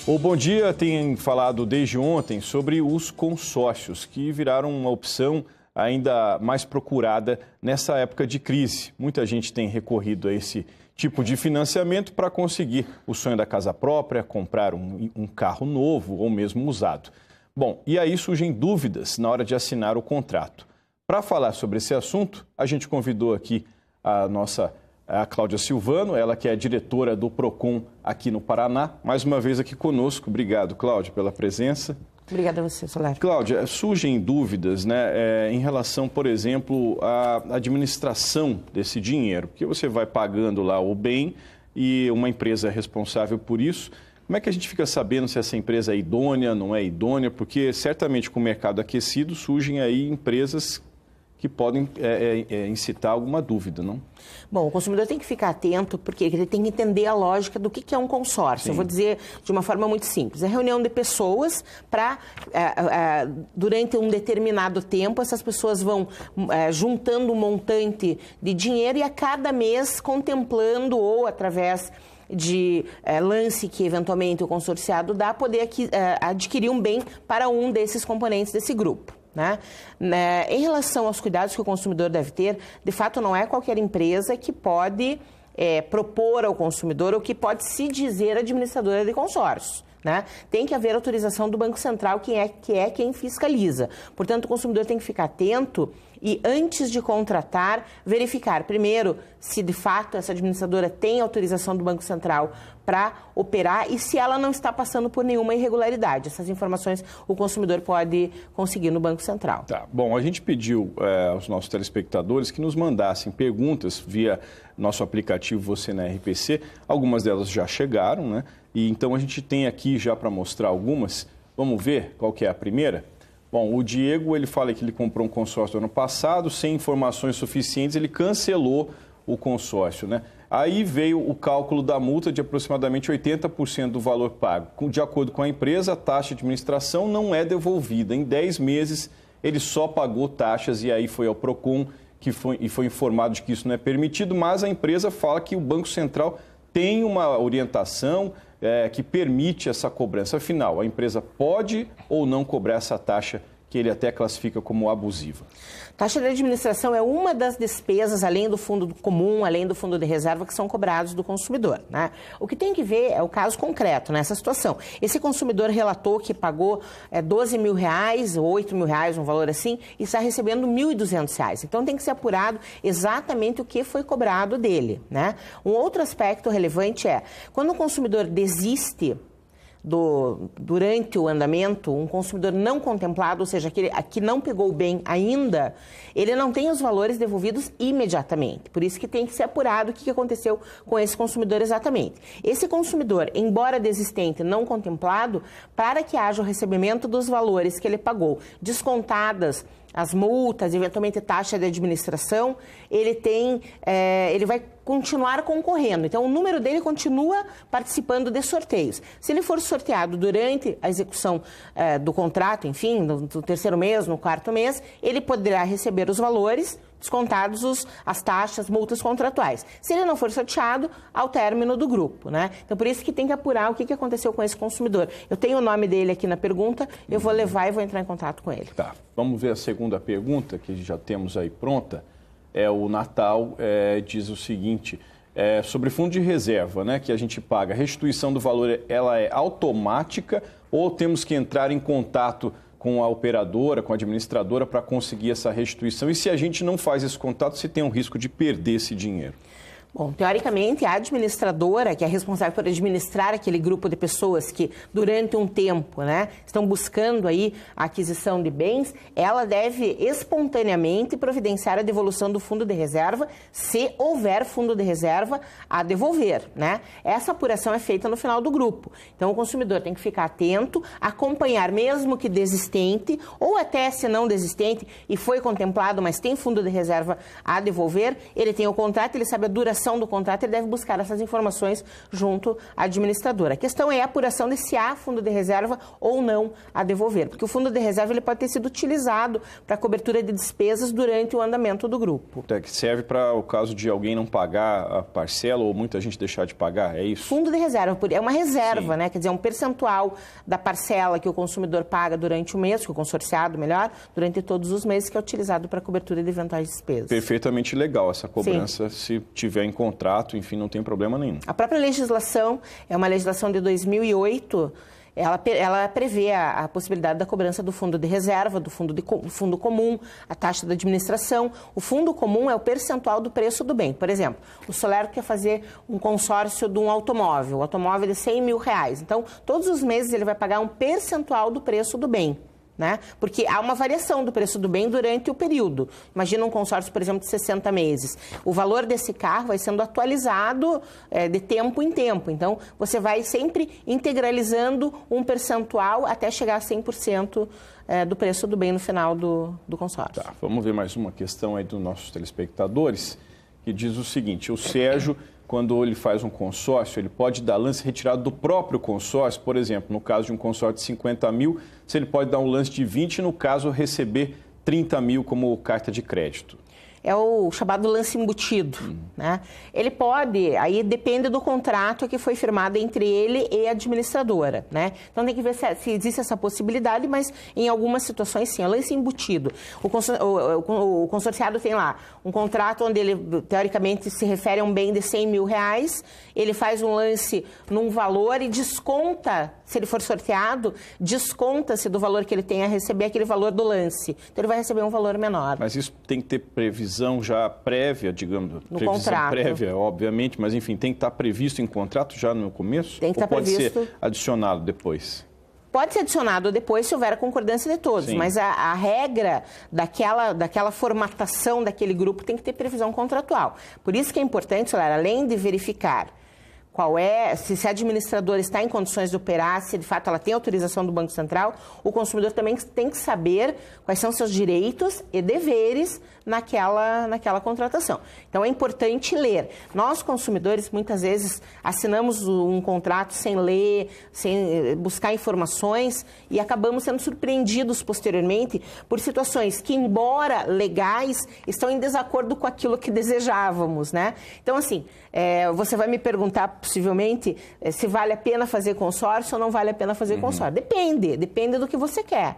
O Bom Dia tem falado desde ontem sobre os consórcios, que viraram uma opção ainda mais procurada nessa época de crise. Muita gente tem recorrido a esse tipo de financiamento para conseguir o sonho da casa própria, comprar um carro novo ou mesmo usado. Bom, e aí surgem dúvidas na hora de assinar o contrato. Para falar sobre esse assunto, a gente convidou aqui a Cláudia Silvano, ela que é diretora do Procon aqui no Paraná, mais uma vez aqui conosco. Obrigado, Cláudia, pela presença. Obrigada a você, Solar. Cláudia, surgem dúvidas, em relação, por exemplo, à administração desse dinheiro, porque você vai pagando lá o bem e uma empresa é responsável por isso. Como é que a gente fica sabendo se essa empresa é idônea, não é idônea? Porque certamente com o mercado aquecido surgem aí empresas que podem incitar alguma dúvida, não? Bom, o consumidor tem que ficar atento porque ele tem que entender a lógica do que é um consórcio. Sim. Eu vou dizer de uma forma muito simples. É reunião de pessoas para, durante um determinado tempo, essas pessoas vão juntando um montante de dinheiro e a cada mês contemplando ou através de lance que eventualmente o consorciado dá, poder adquirir um bem para um desses componentes desse grupo. Em relação aos cuidados que o consumidor deve ter, de fato não é qualquer empresa que pode propor ao consumidor ou que pode se dizer administradora de consórcios. Tem que haver autorização do Banco Central, que é quem fiscaliza. Portanto, o consumidor tem que ficar atento e, antes de contratar, verificar, primeiro, se de fato essa administradora tem autorização do Banco Central para operar e se ela não está passando por nenhuma irregularidade. Essas informações o consumidor pode conseguir no Banco Central. Tá. Bom, a gente pediu aos nossos telespectadores que nos mandassem perguntas via nosso aplicativo Você na RPC. Algumas delas já chegaram, E então a gente tem aqui já para mostrar algumas. Vamos ver qual que é a primeira? Bom, o Diego, ele fala que ele comprou um consórcio no ano passado, sem informações suficientes, ele cancelou o consórcio, Aí veio o cálculo da multa de aproximadamente 80% do valor pago. De acordo com a empresa, a taxa de administração não é devolvida. Em 10 meses, ele só pagou taxas e aí foi ao Procon e foi informado de que isso não é permitido, mas a empresa fala que o Banco Central tem uma orientação que permite essa cobrança. Afinal, a empresa pode ou não cobrar essa taxa que ele até classifica como abusiva? Taxa de administração é uma das despesas, além do fundo comum, além do fundo de reserva, que são cobrados do consumidor. O que tem que ver é o caso concreto nessa situação. Esse consumidor relatou que pagou R$12 mil, ou R$8 mil, um valor assim, e está recebendo R$1.200. Então tem que ser apurado exatamente o que foi cobrado dele. Um outro aspecto relevante é, quando o consumidor desiste durante o andamento, um consumidor não contemplado, ou seja, aquele que não pegou o bem ainda, ele não tem os valores devolvidos imediatamente. Por isso que tem que ser apurado o que aconteceu com esse consumidor exatamente. Esse consumidor, embora desistente, não contemplado, para que haja o recebimento dos valores que ele pagou, descontadas as multas, eventualmente taxa de administração, ele vai continuar concorrendo. Então, o número dele continua participando de sorteios. Se ele for sorteado durante a execução do contrato, enfim, no terceiro mês, no quarto mês, ele poderá receber os valores descontados as taxas, multas contratuais. Se ele não for sorteado, ao término do grupo, Então, por isso que tem que apurar o que aconteceu com esse consumidor. Eu tenho o nome dele aqui na pergunta, eu vou levar e vou entrar em contato com ele. Tá. Vamos ver a segunda pergunta, que já temos aí pronta. O Natal diz o seguinte, sobre fundo de reserva, que a gente paga. A restituição do valor, ela é automática ou temos que entrar em contato com a operadora, com a administradora para conseguir essa restituição? E se a gente não faz esse contato, se tem um risco de perder esse dinheiro? Bom, teoricamente, a administradora, que é responsável por administrar aquele grupo de pessoas que, durante um tempo, estão buscando aí a aquisição de bens, ela deve espontaneamente providenciar a devolução do fundo de reserva, se houver fundo de reserva a devolver, Essa apuração é feita no final do grupo. Então, o consumidor tem que ficar atento, acompanhar, mesmo que desistente, ou até se não desistente e foi contemplado, mas tem fundo de reserva a devolver, ele tem o contrato, ele sabe a duração duração do contrato, ele deve buscar essas informações junto à administradora. A questão é a apuração de se há fundo de reserva ou não a devolver, porque o fundo de reserva ele pode ter sido utilizado para cobertura de despesas durante o andamento do grupo. Que serve para o caso de alguém não pagar a parcela ou muita gente deixar de pagar, é isso? Fundo de reserva, é uma reserva, né? Quer dizer, é um percentual da parcela que o consumidor paga durante o mês, que o consorciado, melhor, durante todos os meses, que é utilizado para cobertura de eventuais despesas. Perfeitamente legal essa cobrança, se tiver em contrato, enfim, não tem problema nenhum. A própria legislação, é uma legislação de 2008, ela prevê a possibilidade da cobrança do fundo de reserva, do fundo comum, a taxa da administração. O fundo comum é o percentual do preço do bem. Por exemplo, o Solero quer fazer um consórcio de um automóvel, o automóvel é de R$100 mil. Então, todos os meses ele vai pagar um percentual do preço do bem. Né? Porque há uma variação do preço do bem durante o período. Imagina um consórcio, por exemplo, de 60 meses. O valor desse carro vai sendo atualizado de tempo em tempo. Então, você vai sempre integralizando um percentual até chegar a 100% do preço do bem no final do consórcio. Tá, vamos ver mais uma questão aí dos nossos telespectadores, que diz o seguinte: o Sérgio, quando ele faz um consórcio, ele pode dar lance retirado do próprio consórcio, por exemplo, no caso de um consórcio de 50 mil, se ele pode dar um lance de 20, no caso receber 30 mil como carta de crédito. É o chamado lance embutido, né? Ele pode, aí depende do contrato que foi firmado entre ele e a administradora, né? Então tem que ver se existe essa possibilidade, mas em algumas situações sim, é lance embutido. O consorciado tem lá um contrato onde ele, teoricamente, se refere a um bem de R$100 mil, ele faz um lance num valor e desconta, se ele for sorteado, desconta-se do valor que ele tem a receber aquele valor do lance. Então ele vai receber um valor menor. Mas isso tem que ter previsão já prévia, digamos, no contrato. Prévia, obviamente, mas enfim, tem que estar previsto em contrato já no começo? Tem que estar pode previsto. Ser adicionado depois? Pode ser adicionado depois se houver a concordância de todos, sim, mas a regra daquela formatação daquele grupo tem que ter previsão contratual. Por isso que é importante, além de verificar se a administradora está em condições de operar, se de fato ela tem autorização do Banco Central, o consumidor também tem que saber quais são seus direitos e deveres naquela contratação. Então é importante ler. Nós, consumidores, muitas vezes assinamos um contrato sem ler, sem buscar informações e acabamos sendo surpreendidos posteriormente por situações que, embora legais, estão em desacordo com aquilo que desejávamos, né? Então, assim, você vai me perguntar possivelmente se vale a pena fazer consórcio ou não vale a pena fazer consórcio. Depende do que você quer.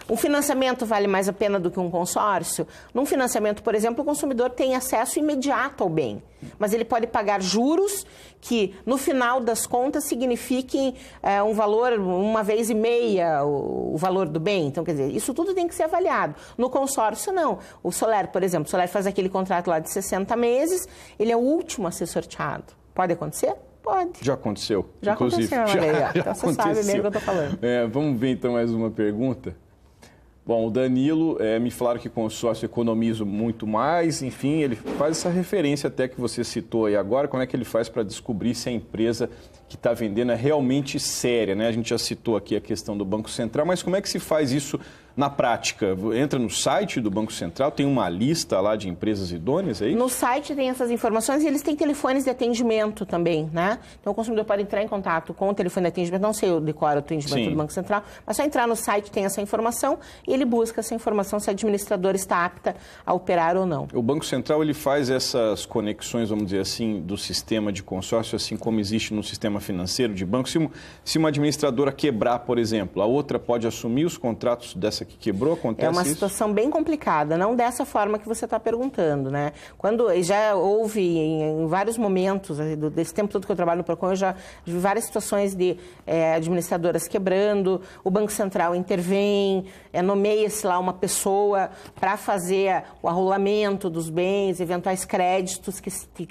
Um financiamento vale mais a pena do que um consórcio? Num financiamento, por exemplo, o consumidor tem acesso imediato ao bem, mas ele pode pagar juros que, no final das contas, signifiquem um valor, 1,5 vezes o valor do bem. Então, quer dizer, isso tudo tem que ser avaliado. No consórcio, não. O Solero, por exemplo, o Solero faz aquele contrato lá de 60 meses, ele é o último a ser sorteado. Pode acontecer? Pode. Já aconteceu. Já inclusive. Aconteceu, olha aí. Então você sabe mesmo o que eu estou falando. Vamos ver então mais uma pergunta. Bom, o Danilo, me falaram que consórcio economiza muito mais, enfim, ele faz essa referência até que você citou aí agora, como é que ele faz para descobrir se a empresa que está vendendo é realmente séria, né? A gente já citou aqui a questão do Banco Central, mas como é que se faz isso na prática? Entra no site do Banco Central, tem uma lista lá de empresas idôneas, é isso? No site tem essas informações e eles têm telefones de atendimento também, né? Então o consumidor pode entrar em contato com o telefone de atendimento, não sei, eu decoro o atendimento do Banco Central, mas só entrar no site, tem essa informação e ele busca essa informação se a administradora está apta a operar ou não. O Banco Central, ele faz essas conexões, vamos dizer assim, do sistema de consórcio, assim como existe no sistema financeiro de banco. Se uma administradora quebrar, por exemplo, a outra pode assumir os contratos dessa que quebrou? Acontece isso? É uma situação bem complicada, não dessa forma que você está perguntando, né? Quando já houve em vários momentos, desse tempo todo que eu trabalho no Procon, eu já vi várias situações de administradoras quebrando, o Banco Central intervém, nomeia-se lá uma pessoa para fazer o arrolamento dos bens, eventuais créditos que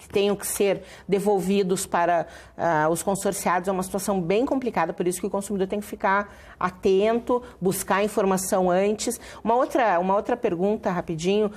tenham que ser devolvidos para os consorciados. É uma situação bem complicada, por isso que o consumidor tem que ficar atento, buscar informação antes. Uma outra pergunta, rapidinho,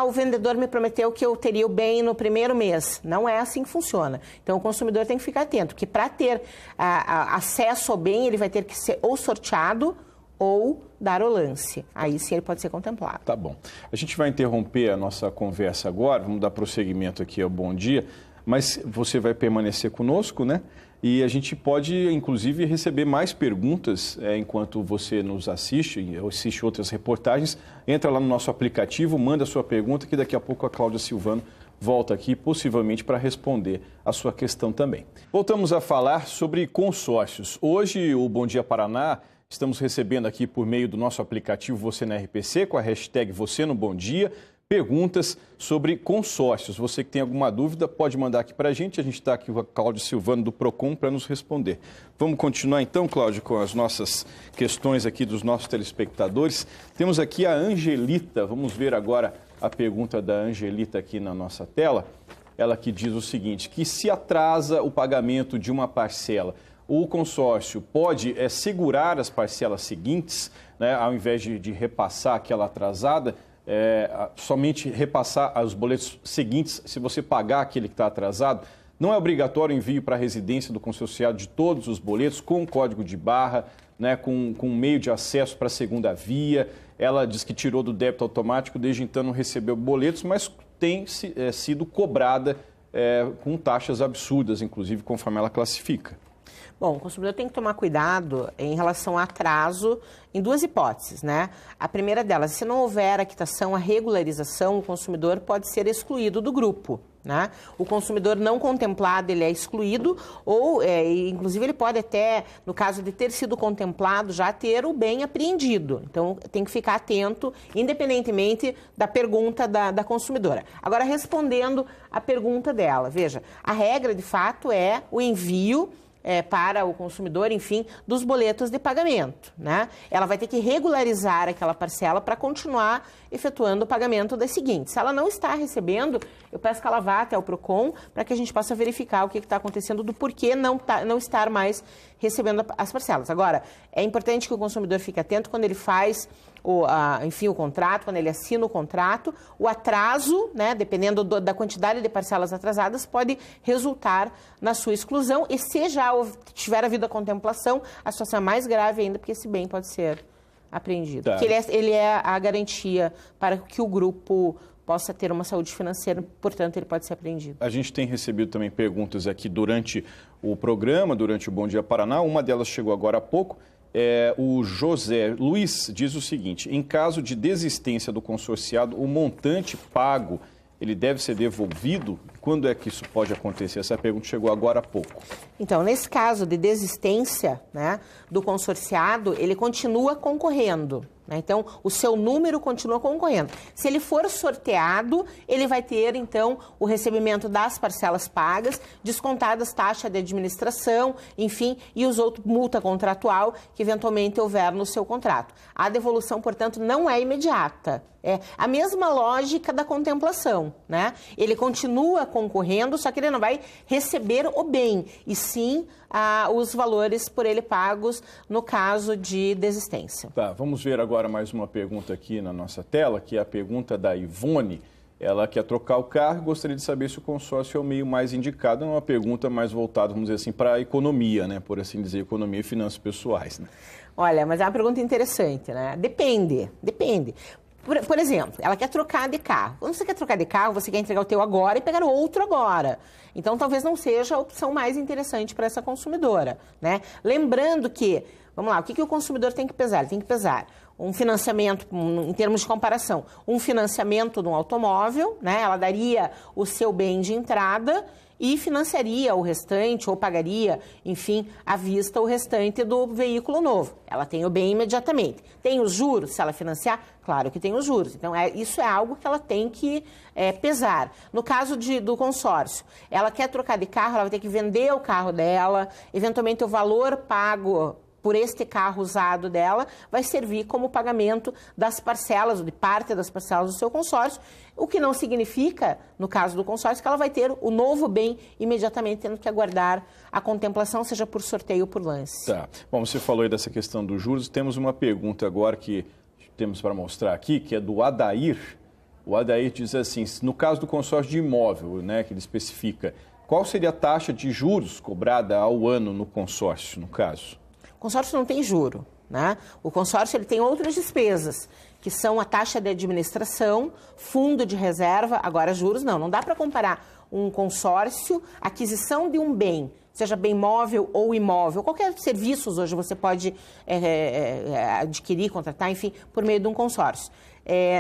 o vendedor me prometeu que eu teria o bem no primeiro mês. Não é assim que funciona. Então, o consumidor tem que ficar atento, que para ter acesso ao bem, ele vai ter que ser ou sorteado ou dar o lance. Aí sim ele pode ser contemplado. Tá bom. A gente vai interromper a nossa conversa agora, vamos dar prosseguimento aqui ao Bom Dia, mas você vai permanecer conosco, né? E a gente pode, inclusive, receber mais perguntas enquanto você nos assiste, ou assiste outras reportagens. Entra lá no nosso aplicativo, manda a sua pergunta, que daqui a pouco a Cláudia Silvano volta aqui, possivelmente para responder a sua questão também. Voltamos a falar sobre consórcios. Hoje, o Bom Dia Paraná, estamos recebendo aqui por meio do nosso aplicativo Você na RPC, com a hashtag Você no Bom Dia, perguntas sobre consórcios. Você que tem alguma dúvida, pode mandar aqui para a gente. A gente está aqui com a Cláudia Silvano do PROCON para nos responder. Vamos continuar então, Cláudia, com as nossas questões aqui dos nossos telespectadores. Temos aqui a Angelita. Vamos ver agora a pergunta da Angelita aqui na nossa tela. Ela que diz o seguinte, que se atrasa o pagamento de uma parcela, o consórcio pode segurar as parcelas seguintes, né, ao invés de repassar aquela atrasada, somente repassar os boletos seguintes, se você pagar aquele que está atrasado. Não é obrigatório o envio para a residência do consorciado de todos os boletos com código de barra, né, com meio de acesso para a segunda via. Ela diz que tirou do débito automático, desde então não recebeu boletos, mas tem sido cobrada com taxas absurdas, inclusive, conforme ela classifica. Bom, o consumidor tem que tomar cuidado em relação a atraso em duas hipóteses, né? A primeira delas, se não houver a quitação, a regularização, o consumidor pode ser excluído do grupo, né? O consumidor não contemplado, ele é excluído ou, inclusive, ele pode até, no caso de ter sido contemplado, já ter o bem apreendido. Então, tem que ficar atento, independentemente da pergunta da consumidora. Agora, respondendo à pergunta dela, veja, a regra, de fato, é o envio para o consumidor, enfim, dos boletos de pagamento, né? Ela vai ter que regularizar aquela parcela para continuar efetuando o pagamento das seguintes. Se ela não está recebendo, eu peço que ela vá até o PROCON para que a gente possa verificar o que está acontecendo, do porquê não estar mais recebendo as parcelas. Agora, é importante que o consumidor fique atento quando ele faz o contrato, quando ele assina o contrato, o atraso, né, dependendo da quantidade de parcelas atrasadas, pode resultar na sua exclusão, e se já tiver havido a contemplação, a situação é mais grave ainda, porque esse bem pode ser apreendido. Tá. Porque ele é a garantia para que o grupo possa ter uma saúde financeira, portanto, ele pode ser apreendido. A gente tem recebido também perguntas aqui durante o programa, durante o Bom Dia Paraná. Uma delas chegou agora há pouco. O José Luiz diz o seguinte: em caso de desistência do consorciado, o montante pago, ele deve ser devolvido? Quando é que isso pode acontecer? Essa pergunta chegou agora há pouco. Então, nesse caso de desistência, né, do consorciado, ele continua concorrendo, né? Então, o seu número continua concorrendo. Se ele for sorteado, ele vai ter, então, o recebimento das parcelas pagas, descontadas taxa de administração, enfim, e os outros, multa contratual que eventualmente houver no seu contrato. A devolução, portanto, não é imediata. É a mesma lógica da contemplação, né? Ele continua concorrendo, só que ele não vai receber o bem, e sim os valores por ele pagos no caso de desistência. Tá, vamos ver agora mais uma pergunta aqui na nossa tela, que é a pergunta da Ivone. Ela quer trocar o carro e gostaria de saber se o consórcio é o meio mais indicado. É uma pergunta mais voltada, vamos dizer assim, para a economia, né? Por assim dizer, economia e finanças pessoais, né? Olha, mas é uma pergunta interessante, né? Depende. Por exemplo, ela quer trocar de carro. Quando você quer trocar de carro, você quer entregar o teu agora e pegar o outro agora. Então, talvez não seja a opção mais interessante para essa consumidora, né? Lembrando que, vamos lá, o que o consumidor tem que pesar? Ele tem que pesar um financiamento, em termos de comparação, um financiamento de um automóvel, né? Ela daria o seu bem de entrada e financiaria o restante, ou pagaria, enfim, à vista o restante do veículo novo. Ela tem o bem imediatamente. Tem os juros, se ela financiar? Claro que tem os juros. Então, isso é algo que ela tem que pesar. No caso do consórcio, ela quer trocar de carro, ela vai ter que vender o carro dela, eventualmente o valor pago por este carro usado dela vai servir como pagamento das parcelas, ou de parte das parcelas do seu consórcio, o que não significa, no caso do consórcio, que ela vai ter o novo bem imediatamente, tendo que aguardar a contemplação, seja por sorteio ou por lance. Tá. Bom, você falou aí dessa questão dos juros. Temos uma pergunta agora que temos para mostrar aqui, que é do Adair. O Adair diz assim: no caso do consórcio de imóvel, né, que ele especifica, qual seria a taxa de juros cobrada ao ano no consórcio, no caso? O consórcio não tem juro, né? O consórcio ele tem outras despesas, que são a taxa de administração, fundo de reserva, agora juros não dá para comparar um consórcio, aquisição de um bem, seja bem móvel ou imóvel, qualquer serviços hoje você pode adquirir, contratar, enfim, por meio de um consórcio.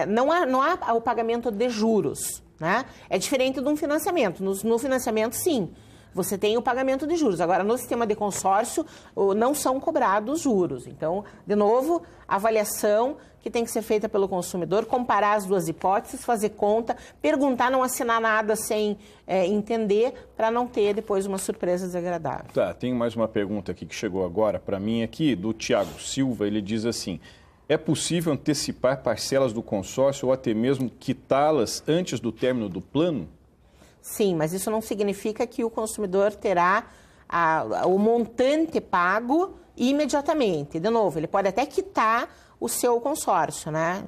Não há o pagamento de juros, né? É diferente de um financiamento. No financiamento, sim, você tem o pagamento de juros. Agora, no sistema de consórcio, não são cobrados juros. Então, de novo, avaliação que tem que ser feita pelo consumidor, comparar as duas hipóteses, fazer conta, perguntar, não assinar nada sem entender, para não ter depois uma surpresa desagradável. Tá, tem mais uma pergunta aqui que chegou agora para mim aqui, do Tiago Silva. Ele diz assim: é possível antecipar parcelas do consórcio ou até mesmo quitá-las antes do término do plano? Sim, mas isso não significa que o consumidor terá o montante pago imediatamente. De novo, ele pode até quitar o seu consórcio, né?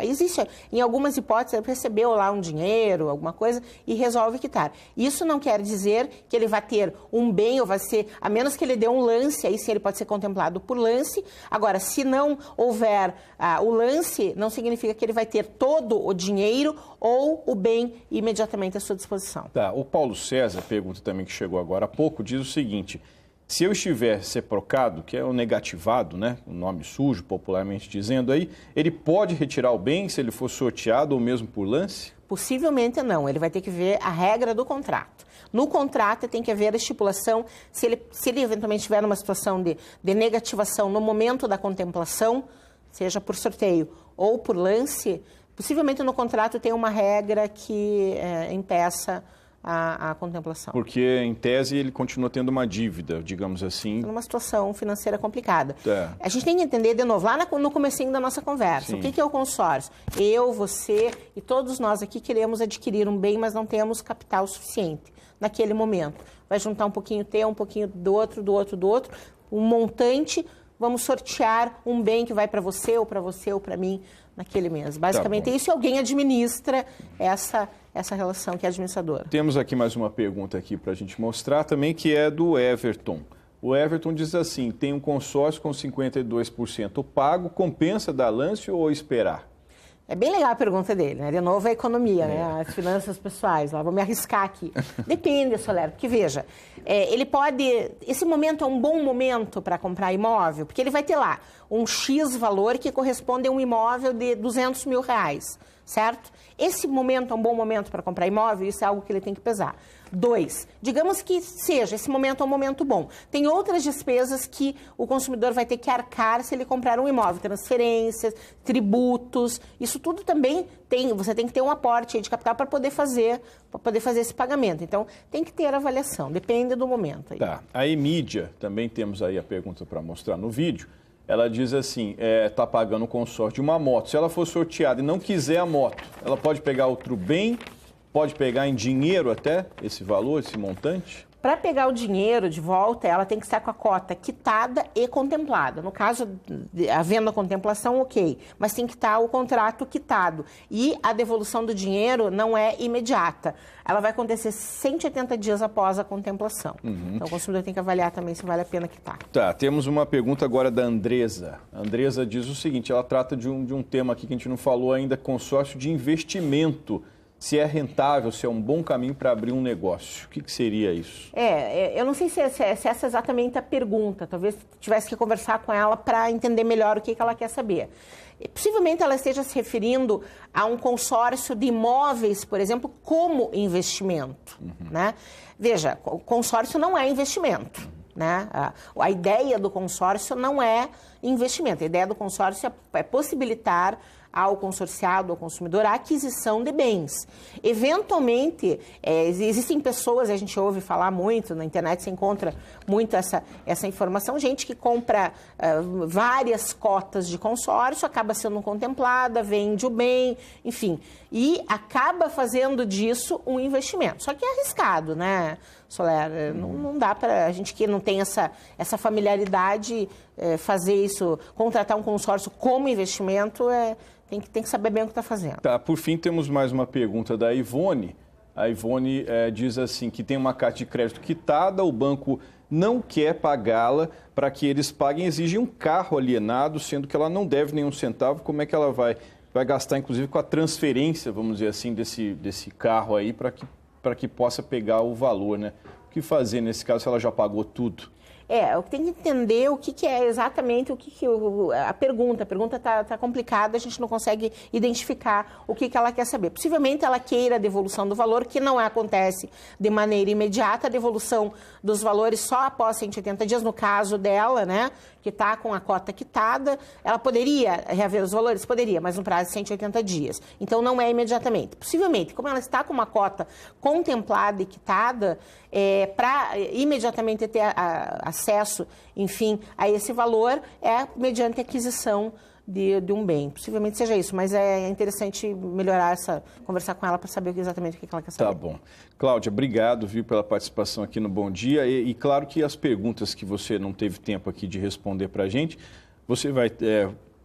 Existe, em algumas hipóteses, ele recebeu lá um dinheiro, alguma coisa, e resolve quitar. Isso não quer dizer que ele vai ter um bem, ou vai ser, a menos que ele dê um lance, aí sim ele pode ser contemplado por lance. Agora, se não houver o lance, não significa que ele vai ter todo o dinheiro ou o bem imediatamente à sua disposição. Tá, o Paulo César, pergunta também que chegou agora há pouco, diz o seguinte: se eu estiver seprocado, que é o negativado, né, o nome sujo, popularmente dizendo aí, ele pode retirar o bem se ele for sorteado ou mesmo por lance? Possivelmente não, ele vai ter que ver a regra do contrato. No contrato tem que haver a estipulação, se ele eventualmente estiver numa situação de negativação no momento da contemplação, seja por sorteio ou por lance, possivelmente no contrato tem uma regra que impeça a contemplação. Porque, em tese, ele continua tendo uma dívida, digamos assim. Numa situação financeira complicada. É. A gente tem que entender, de novo, lá no comecinho da nossa conversa, Sim. O que é o consórcio? Eu, você e todos nós aqui queremos adquirir um bem, mas não temos capital suficiente naquele momento. Vai juntar um pouquinho teu, um pouquinho do outro, um montante, vamos sortear um bem que vai para você ou para mim naquele mês. Basicamente é isso, e alguém administra essa relação que é administradora. Temos aqui mais uma pergunta aqui para a gente mostrar também, que é do Everton. O Everton diz assim: tem um consórcio com 52% pago, compensa dar lance ou esperar? É bem legal a pergunta dele, né? De novo, a economia, né? As finanças pessoais. Lá, vou me arriscar aqui. Depende, Soler, porque veja, ele pode... Esse momento é um bom momento para comprar imóvel, porque ele vai ter lá um X valor que corresponde a um imóvel de 200 mil reais, certo? Esse momento é um bom momento para comprar imóvel, isso é algo que ele tem que pesar. 2, digamos que seja, esse momento é um momento bom. Tem outras despesas que o consumidor vai ter que arcar se ele comprar um imóvel, transferências, tributos, isso tudo também você tem que ter um aporte de capital para poder fazer esse pagamento. Então, tem que ter avaliação, depende do momento. Aí. Tá, a Emídia, também temos aí a pergunta para mostrar no vídeo. Ela diz assim, está pagando o consórcio de uma moto. Se ela for sorteada e não quiser a moto, ela pode pegar outro bem? Pode pegar em dinheiro até esse valor, esse montante? Para pegar o dinheiro de volta, ela tem que estar com a cota quitada e contemplada. No caso, havendo a contemplação, ok. Mas tem que estar o contrato quitado. E a devolução do dinheiro não é imediata. Ela vai acontecer 180 dias após a contemplação. Então, o consumidor tem que avaliar também se vale a pena quitar. Tá, temos uma pergunta agora da Andresa. A Andresa diz o seguinte, ela trata de um tema aqui que a gente não falou ainda, consórcio de investimento. Se é rentável, se é um bom caminho para abrir um negócio. O que seria isso? Eu não sei se essa é exatamente a pergunta. Talvez tivesse que conversar com ela para entender melhor o que ela quer saber. Possivelmente ela esteja se referindo a um consórcio de imóveis, por exemplo, como investimento. Né? Veja, o consórcio não é investimento. Né? A ideia do consórcio não é investimento. A ideia do consórcio é possibilitar ao consorciado, ao consumidor, a aquisição de bens. Eventualmente, existem pessoas, a gente ouve falar muito, na internet se encontra muito essa informação, gente que compra várias cotas de consórcio, acaba sendo contemplada, vende o bem, enfim, e acaba fazendo disso um investimento. Só que é arriscado, né, Soler? Não dá para a gente que não tem essa familiaridade fazer isso, contratar um consórcio como investimento, tem que saber bem o que está fazendo. Tá, por fim, temos mais uma pergunta da Ivone. A Ivone diz assim, que tem uma carta de crédito quitada, o banco não quer pagá-la, para que eles paguem, exigem um carro alienado, sendo que ela não deve nenhum centavo. Como é que ela vai gastar, inclusive, com a transferência, vamos dizer assim, desse carro aí, para que possa pegar o valor, né? O que fazer nesse caso se ela já pagou tudo? Eu tenho que entender o que é exatamente a pergunta. A pergunta está complicada, a gente não consegue identificar o que ela quer saber. Possivelmente ela queira a devolução do valor, que não acontece de maneira imediata, a devolução dos valores só após 180 dias, no caso dela, né, que está com a cota quitada. Ela poderia reaver os valores? Poderia, mas no prazo de 180 dias. Então não é imediatamente. Possivelmente, como ela está com uma cota contemplada e quitada, para imediatamente ter acesso, enfim, a esse valor, mediante aquisição de um bem. Possivelmente seja isso, mas é interessante conversar com ela para saber exatamente o que ela quer saber. Tá bom. Cláudia, obrigado, pela participação aqui no Bom Dia. E claro que as perguntas que você não teve tempo aqui de responder para a gente, você vai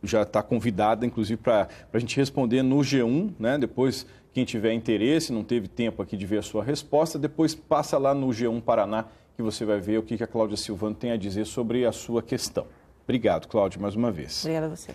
já está convidada, inclusive, para a gente responder no G1, né? Depois, quem tiver interesse, não teve tempo aqui de ver a sua resposta, depois passa lá no G1 Paraná, que você vai ver o que a Cláudia Silvano tem a dizer sobre a sua questão. Obrigado, Cláudia, mais uma vez. Obrigada a você.